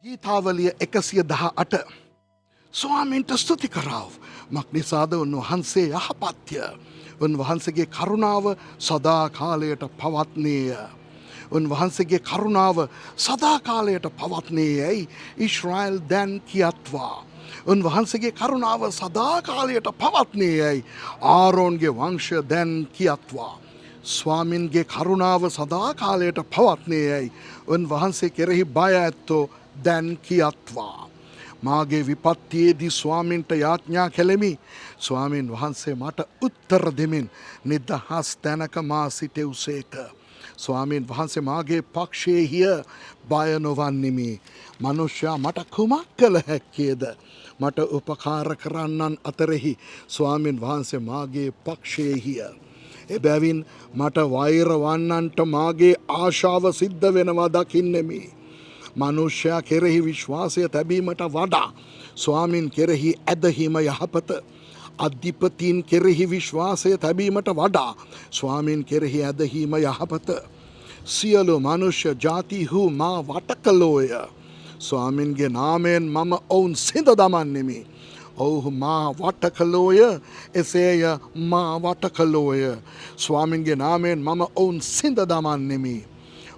ගීතාවලිය 118 ස්වාමීන්ට ස්තුති කරාව. මක්නිසාද උන්වහන්සේ යහපත්ය. උන්වහන්සේගේ කරුණාව සදා කාලයට පවත්නේය. උන්වහන්සේගේ කරුණාව සදා කාලයට පවත්නේයයි ඊශ්‍රායෙල් දැන් කියත්වා. උන්වහන්සේගේ කරුණාව සදා කාලයට පවත්නේයයි ආරෝන්ගේ වංශය දැන් කියත්වා. ස්වාමින්ගේ කරුණාව සදා කාලයට පවත්නේයයි උන්වහන්සේ කෙරෙහි බය ඇත්තෝ දැන් කියත්වා. මාගේ විපත්තියේදී ස්වාමින්ට යාඥා කෙලෙමි. ස්වාමීන් වහන්සේ මට උත්තර දෙමින් නිදහස් තැනක මා සිටෙව්සේක. ස්වාමීන් වහන්සේ මාගේ පක්ෂයේහිය බය නොවන්නෙමි. මනුෂ්‍යයා මට කුමක් කළ හැක්කේද? මට උපකාර කරන්නන් අතරෙහි ස්වාමීන් වහන්සේ මාගේ පක්ෂයේහිය. එබැවින් මට වෛර වන්නන්ට මාගේ ආශාව සිද්ධ වෙනවා දකින්නෙමි. මනුෂ්‍යයා කෙරෙහි විශ්වාසය තැබීමට වඩා ස්වාමින් කෙරෙහි ඇදහිම යහපත. අධිපතීන් කෙරෙහි විශ්වාසය තැබීමට වඩා ස්වාමින් කෙරෙහි ඇදහීම යහපත. සියලු මනුෂ්‍ය ජාතිහු මා වටකලෝය. ස්වාමින්ගේ නාමයෙන් මම ඔවුන් සිඳ දමන්නෙමි. ඔවුහු මා වටකලෝය, එසේය මා වටකලෝය. ස්වාමින්ගේ නාමයෙන් මම ඔවුන් සිඳ දමන්නෙමි.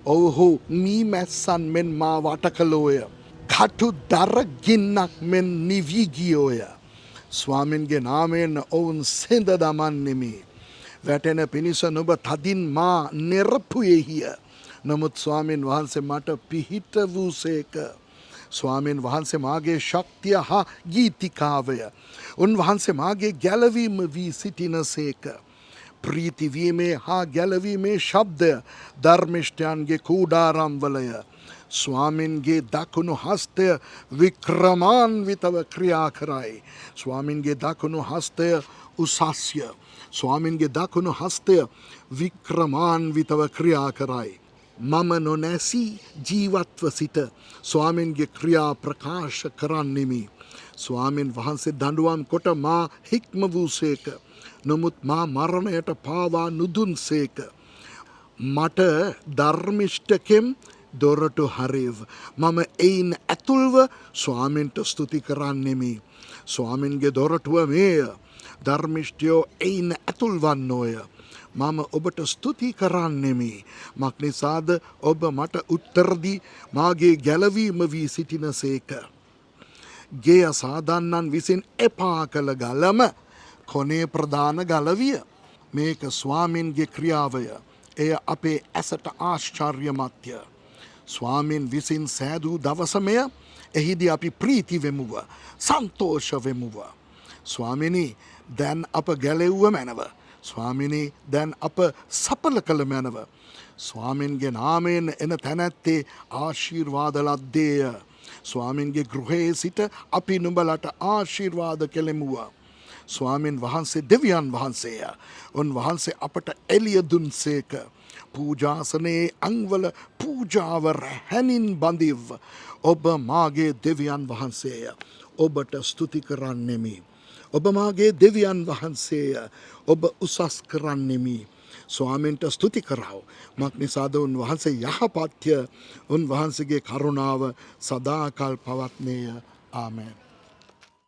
ඔවුහු මීමැස්සන් මෙන් මා වටකලෝය. කටු දරගින්නක් මෙන් නිවීගියෝය. ස්වාමින්ගේ නාමයෙන් ඔවුන් සිඳ දමන්නෙමි. වැටෙන පිණිස නුඹ තදින් මා නෙරපුයෙහිය. නමුත් ස්වාමීන් වහන්සේ මට පිහිට වූසේක. ස්වාමීන් වහන්සේ මාගේ ශක්තිය හා ගීතිකාවය. උන්වහන්සේ මාගේ ගැලවීම වී සිටිනසේක. ප්‍රීතිවීමේ හා ගැලවීමේ ශබ්දය ධර්මිෂ්ඨයන්ගේ කූඩාරම්වලය. ස්වාමින්ගේ දකුණු හස්තය වික්‍රමාන්විතව ක්‍රියා කරයි. ස්වාමින්ගේ දකුණු හස්තය උසස්ය. ස්වාමින්ගේ දකුණු හස්තය වික්‍රමාන්විතව ක්‍රියා කරයි. මම නොනැසී ජීවත්ව සිට ස්වාමින්ගේ ක්‍රියා ප්‍රකාශ කරන්නෙමි. ස්වාමින් වහන්සේ දඬුවම් කොට මා හික්ම වූසේක. නමුත් මා මරණයට පාවා නුදුන්සේක. මට ධර්මිෂ්ඨකෙම් දොරටු හරිව. මම එයින් ඇතුල්ව ස්වාමින්ට ස්තුති කරන්නෙමි. ස්වාමින්ගේ දොරටුව මේය. ධර්මිෂ්ඨයෝ එයින් ඇතුල් වන්නෝය. මම ඔබට ස්තුති කරන්නෙමි. මක්නිසාද ඔබ මට උත්තරදී මාගේ ගැලවීම වී සිටිනසේක. ගෙය සාදන්නන් විසින් එපා කළ ගලම කොනේ ප්‍රධාන ගලවිය. මේක ස්වාමින්ගේ ක්‍රියාවය. එය අපේ ඇසට ආශ්චර්යමත්ය. ස්වාමින් විසින් සෑදූ දවසමය. එහිදී අපි ප්‍රීති වෙමුව, සන්තෝෂ වෙමුව. ස්වාමිනී, දැන් අප ගැලෙව්ව මැනව. ස්වාමිනී, දැන් අප සඵල කළ මැනව. ස්වාමින්ගේ නාමයෙන් එන තැනැත්තේ ආශිර්වාද ලද්දේය. ස්වාමින්ගේ ගෘහයේ සිට අපි නුඹලට ආශිර්වාද කෙලෙමුව. ස්වාමින් වහන්සේ දෙවියන් වහන්සේය. උන්වහන්සේ අපට එළිය දුන්සේක. පූජාසනයේ අංවල පූජාව රැහැනින් බඳිව්. ඔබ මාගේ දෙවියන් වහන්සේය. ඔබට ස්තුති කරන්නෙමි. ඔබ මාගේ දෙවියන් වහන්සේය. ඔබ උසස් කරන්නෙමි. ස්වාමින්ට ස්තුති කරාව. මක්නිසාද උන්වහන්සේ යහපත්ය. උන්වහන්සේගේ කරුණාව සදාකල් පවත්නේය. ආමෙන්.